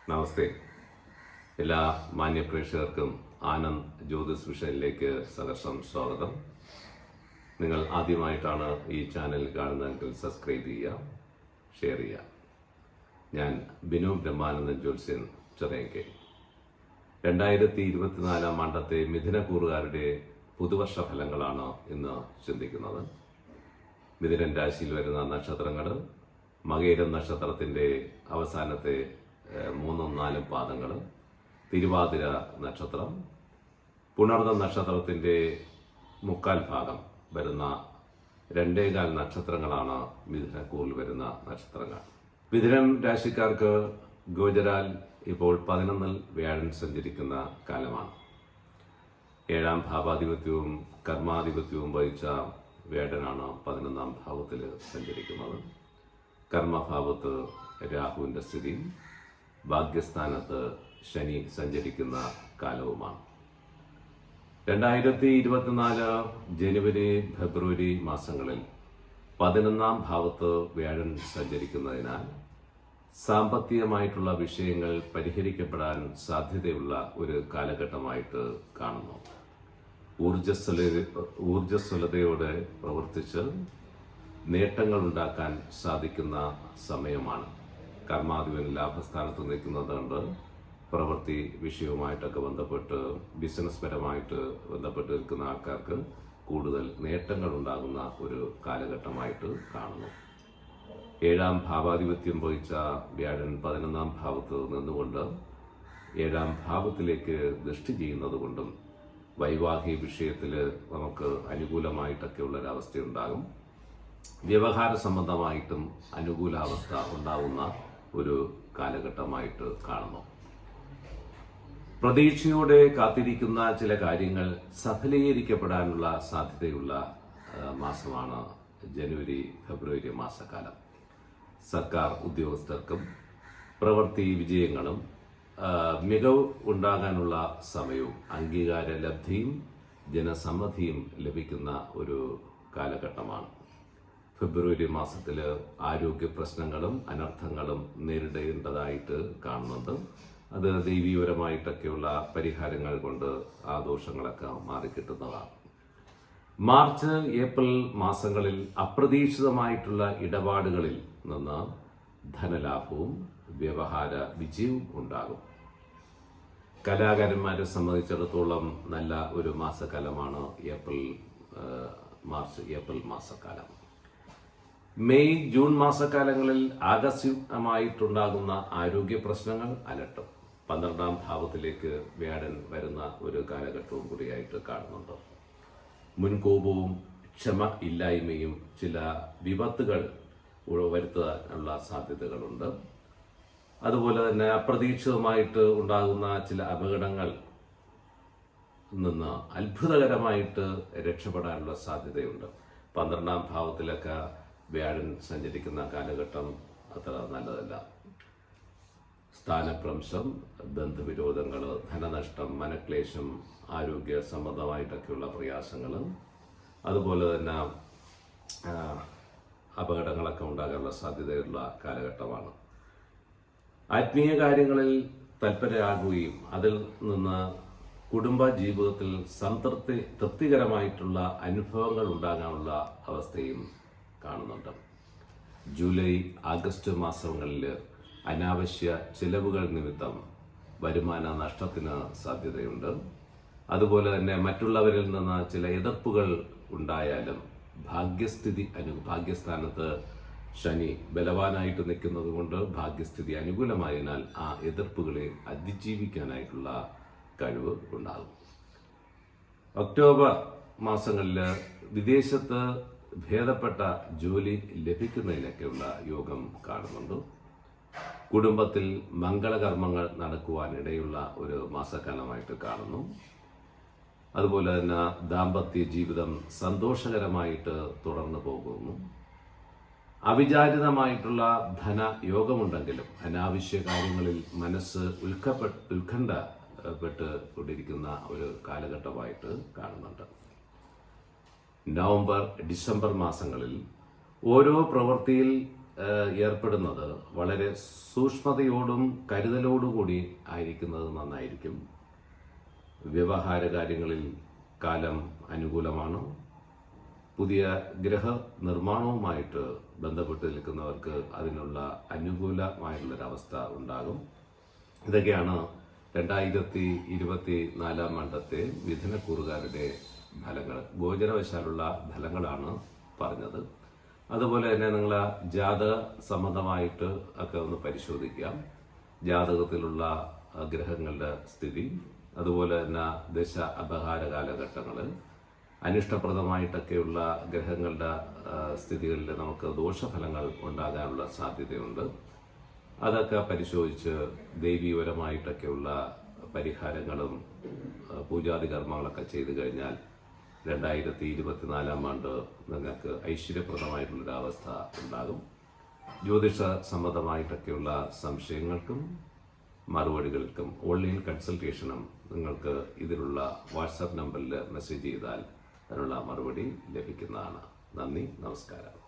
നമസ്തേ. എല്ലാ മാന്യ പ്രേക്ഷകർക്കും ആനന്ദ് ജ്യോതിസ് വിഷനിലേക്ക് സഹർഷം സ്വാഗതം. നിങ്ങൾ ആദ്യമായിട്ടാണ് ഈ ചാനൽ കാണുന്നതെങ്കിൽ സബ്സ്ക്രൈബ് ചെയ്യുക, ഷെയർ ചെയ്യുക. ഞാൻ ബിനു ബ്രഹ്മാനന്ദൻ ജ്യോത്സ്യൻ ചിറയൻകീഴ്. 2024 ആണ്ടത്തെ മിഥുനക്കൂറുകാരുടെ പുതുവർഷ ഫലങ്ങളാണ് ഇന്ന് ചിന്തിക്കുന്നത്. മിഥുനൻ രാശിയിൽ വരുന്ന നക്ഷത്രങ്ങൾ: മകയിരം നക്ഷത്രത്തിൻ്റെ അവസാനത്തെ 3-4 പാദങ്ങൾ, തിരുവാതിര നക്ഷത്രം, പുണർദം നക്ഷത്രത്തിൻ്റെ 3/4 ഭാഗം വരുന്ന 2.25 നക്ഷത്രങ്ങളാണ് മിഥുനക്കൂറിൽ വരുന്ന നക്ഷത്രങ്ങൾ. മിഥുനം രാശിക്കാർക്ക് ഗോചരാൽ ഇപ്പോൾ 11-ൽ വ്യാഴൻ സഞ്ചരിക്കുന്ന കാലമാണ്. 7ാം ഭാവാധിപത്യവും കർമാധിപത്യവും വഹിച്ച വ്യാഴനാണ് 11ാം ഭാവത്തിൽ സഞ്ചരിക്കുന്നത്. കർമ്മഭാവത്ത് രാഹുവിൻ്റെ സ്ഥിതി, ഭാഗ്യസ്ഥാനത്ത് ശനി സഞ്ചരിക്കുന്ന കാലവുമാണ്. 2024 ജനുവരി ഫെബ്രുവരി മാസങ്ങളിൽ 11ാം ഭാവത്ത് വ്യാഴൻ സഞ്ചരിക്കുന്നതിനാൽ സാമ്പത്തികമായിട്ടുള്ള വിഷയങ്ങൾ പരിഹരിക്കപ്പെടാൻ സാധ്യതയുള്ള ഒരു കാലഘട്ടമായിട്ട് കാണുന്നു. ഊർജ്ജസ്വലതയോടെ പ്രവർത്തിച്ച് നേട്ടങ്ങൾ ഉണ്ടാക്കാൻ സാധിക്കുന്ന സമയമാണ്. കർമാധിപൻ ലാഭസ്ഥാനത്ത് നിൽക്കുന്നതുകൊണ്ട് പ്രവൃത്തി വിഷയവുമായിട്ടൊക്കെ ബന്ധപ്പെട്ട് ബിസിനസ് പരമായിട്ട് ബന്ധപ്പെട്ട് നിൽക്കുന്ന ആൾക്കാർക്ക് കൂടുതൽ നേട്ടങ്ങൾ ഉണ്ടാകുന്ന ഒരു കാലഘട്ടമായിട്ട് കാണുന്നു. 7ാം ഭാവാധിപത്യം വഹിച്ച വ്യാഴൻ 11ാം ഭാവത്ത് നിന്നുകൊണ്ട് 7ാം ഭാവത്തിലേക്ക് ദൃഷ്ടി ചെയ്യുന്നത് കൊണ്ടും വൈവാഹിക വിഷയത്തിൽ നമുക്ക് അനുകൂലമായിട്ടൊക്കെ ഉള്ളൊരവസ്ഥയുണ്ടാകും. വ്യവഹാര സംബന്ധമായിട്ടും അനുകൂലാവസ്ഥ ഉണ്ടാകുന്ന ഒരു കാലഘട്ടമായിട്ട് കാണുന്നു. പ്രതീക്ഷയോടെ കാത്തിരിക്കുന്ന ചില കാര്യങ്ങൾ സഫലീകരിക്കപ്പെടാനുള്ള സാധ്യതയുള്ള മാസമാണ് ജനുവരി ഫെബ്രുവരി മാസക്കാലം. സർക്കാർ ഉദ്യോഗസ്ഥർക്കും പ്രവൃത്തി വിജയങ്ങളും മികവ് ഉണ്ടാകാനുള്ള സമയവും അംഗീകാര ലബ്ധിയും ജനസമ്മതിയും ലഭിക്കുന്ന ഒരു കാലഘട്ടമാണ്. ഫെബ്രുവരി മാസത്തിൽ ആരോഗ്യ പ്രശ്നങ്ങളും അനർത്ഥങ്ങളും നേരിടേണ്ടതായിട്ട് കാണുന്നുണ്ട്. അത് ദൈവീപരമായിട്ടൊക്കെയുള്ള പരിഹാരങ്ങൾ കൊണ്ട് ആ ദോഷങ്ങളൊക്കെ മാറിക്കിട്ടുന്നതാണ്. മാർച്ച് ഏപ്രിൽ മാസങ്ങളിൽ അപ്രതീക്ഷിതമായിട്ടുള്ള ഇടപാടുകളിൽ നിന്ന് ധനലാഭവും വ്യവഹാര വിജയവും ഉണ്ടാകും. കലാകാരന്മാരെ സംബന്ധിച്ചിടത്തോളം നല്ല ഒരു മാസക്കാലമാണ് മാർച്ച് ഏപ്രിൽ മാസക്കാലം. മെയ് ജൂൺ മാസക്കാലങ്ങളിൽ ആകസ്മികമായിട്ടുണ്ടാകുന്ന ആരോഗ്യ പ്രശ്നങ്ങൾ അലട്ടും. 12ാം ഭാവത്തിലേക്ക് വ്യാഴൻ വരുന്ന ഒരു കാലഘട്ടവും കൂടിയായിട്ട് കാണുന്നുണ്ട്. മുൻകോപവും ക്ഷമ ഇല്ലായ്മയും ചില വിപത്തുകൾ വരുത്താനുള്ള സാധ്യതകളുണ്ട്. അതുപോലെ തന്നെ അപ്രതീക്ഷിതമായിട്ട് ഉണ്ടാകുന്ന ചില അപകടങ്ങൾ നിന്ന് അത്ഭുതകരമായിട്ട് രക്ഷപ്പെടാനുള്ള സാധ്യതയുണ്ട്. 12ാം ഭാവത്തിലൊക്കെ വ്യാഴൻ സഞ്ചരിക്കുന്ന കാലഘട്ടം അത്ര നല്ലതല്ല. സ്ഥാനഭ്രംശം, ബന്ധുവിരോധങ്ങൾ, ധനനഷ്ടം, മനക്ലേശം, ആരോഗ്യ സംബന്ധമായിട്ടൊക്കെയുള്ള പ്രയാസങ്ങൾ, അതുപോലെ തന്നെ അപകടങ്ങളൊക്കെ ഉണ്ടാകാനുള്ള സാധ്യതയുള്ള കാലഘട്ടമാണ്. ആത്മീയ കാര്യങ്ങളിൽ തൽപരരാകുകയും അതിൽ നിന്ന് കുടുംബ ജീവിതത്തിൽ തൃപ്തികരമായിട്ടുള്ള അനുഭവങ്ങൾ ഉണ്ടാകാനുള്ള അവസ്ഥയും കാണുന്നുണ്ട്. ജൂലൈ ആഗസ്റ്റ് മാസങ്ങളിൽ അനാവശ്യ ചിലവുകൾ നിമിത്തം വരുമാന നഷ്ടത്തിന് സാധ്യതയുണ്ട്. അതുപോലെ തന്നെ മറ്റുള്ളവരിൽ നിന്ന് ചില എതിർപ്പുകൾ ഉണ്ടായാലും ഭാഗ്യസ്ഥാനത്ത് ശനി ബലവാനായിട്ട് നിൽക്കുന്നത് കൊണ്ട് ഭാഗ്യസ്ഥിതി അനുകൂലമായതിനാൽ ആ എതിർപ്പുകളെ അതിജീവിക്കാനായിട്ടുള്ള കഴിവ് ഉണ്ടാകും. ഒക്ടോബർ മാസങ്ങളിൽ വിദേശത്ത് ഭേദപ്പെട്ട ജോലി ലഭിക്കുന്നതിനൊക്കെയുള്ള യോഗം കാണുന്നുണ്ട്. കുടുംബത്തിൽ മംഗളകർമ്മങ്ങൾ നടക്കുവാനിടയുള്ള ഒരു മാസക്കാലമായിട്ട് കാണുന്നു. അതുപോലെ തന്നെ ദാമ്പത്യ ജീവിതം സന്തോഷകരമായിട്ട് തുടർന്നു പോകുന്നു. അവിചാരിതമായിട്ടുള്ള ധനയോഗമുണ്ടെങ്കിലും അനാവശ്യ കാര്യങ്ങളിൽ മനസ്സ് ഉത്കണ്ഠപ്പെട്ട് കൊണ്ടിരിക്കുന്ന ഒരു കാലഘട്ടമായിട്ട് കാണുന്നുണ്ട്. നവംബർ ഡിസംബർ മാസങ്ങളിൽ ഓരോ പ്രവൃത്തിയിൽ ഏർപ്പെടുന്നത് വളരെ സൂക്ഷ്മതയോടും കരുതലോടുകൂടി ആയിരിക്കുന്നത് നന്നായിരിക്കും. വ്യവഹാര കാര്യങ്ങളിൽ കാലം അനുകൂലമാണ്. പുതിയ ഗ്രഹ നിർമ്മാണവുമായിട്ട് ബന്ധപ്പെട്ട് നിൽക്കുന്നവർക്ക് അതിനുള്ള അനുകൂലമായിട്ടുള്ളൊരവസ്ഥ ഉണ്ടാകും. ഇതൊക്കെയാണ് 2024 ആണ്ടത്തെ മിഥുനക്കൂറുകാരുടെ ഫലങ്ങൾ. ഗോചരവശാലുള്ള ഫലങ്ങളാണ് പറഞ്ഞത്. അതുപോലെ തന്നെ നിങ്ങൾ ജാതക സംബന്ധമായിട്ട് ഒക്കെ ഒന്ന് പരിശോധിക്കാം. ജാതകത്തിലുള്ള ഗ്രഹങ്ങളുടെ സ്ഥിതി, അതുപോലെ തന്നെ ദശ അപഹാര കാലഘട്ടങ്ങൾ, അനിഷ്ടപ്രദമായിട്ടൊക്കെയുള്ള ഗ്രഹങ്ങളുടെ സ്ഥിതികളിൽ നമുക്ക് ദോഷഫലങ്ങൾ ഉണ്ടാകാനുള്ള സാധ്യതയുണ്ട്. അതൊക്കെ പരിശോധിച്ച് ദൈവീപരമായിട്ടൊക്കെയുള്ള പരിഹാരങ്ങളും പൂജാതി കർമ്മങ്ങളൊക്കെ ചെയ്തു കഴിഞ്ഞാൽ 2024 ആണ്ട് നിങ്ങൾക്ക് ഐശ്വര്യപ്രദമായിട്ടുള്ളൊരവസ്ഥ ഉണ്ടാകും. ജ്യോതിഷ സംബന്ധമായിട്ടൊക്കെയുള്ള സംശയങ്ങൾക്കും മറുപടികൾക്കും ഓൺലൈൻ കൺസൾട്ടേഷനും നിങ്ങൾക്ക് ഇതിലുള്ള വാട്സാപ്പ് നമ്പറിൽ മെസ്സേജ് ചെയ്താൽ അതിനുള്ള മറുപടി ലഭിക്കുന്നതാണ്. നന്ദി, നമസ്കാരം.